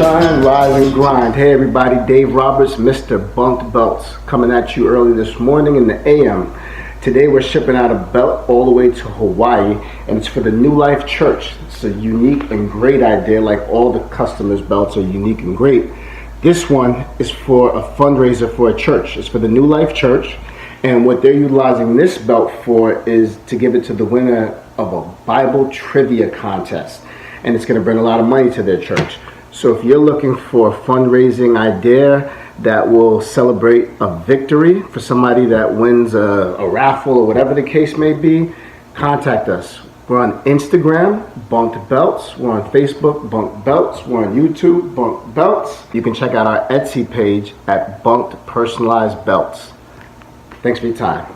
shine, rise and grind. Hey everybody, Dave Roberts, Mr. Bunked Belts, coming at you early this morning in the AM. Today we're shipping out a belt all the way to Hawaii, and it's for the New Life Church. It's a unique and great idea, like all the customers' belts are unique and great. This one is for a fundraiser for a church. It's for the New Life Church, and what they're utilizing this belt for is to give it to the winner of a Bible trivia contest, and it's going to bring a lot of money to their church. So if you're looking for a fundraising idea that will celebrate a victory for somebody that wins a raffle or whatever the case may be, contact us. We're on Instagram, Bunked Belts. We're on Facebook, Bunked Belts. We're on YouTube, Bunked Belts. You can check out our Etsy page at Bunked Personalized Belts. Thanks for your time.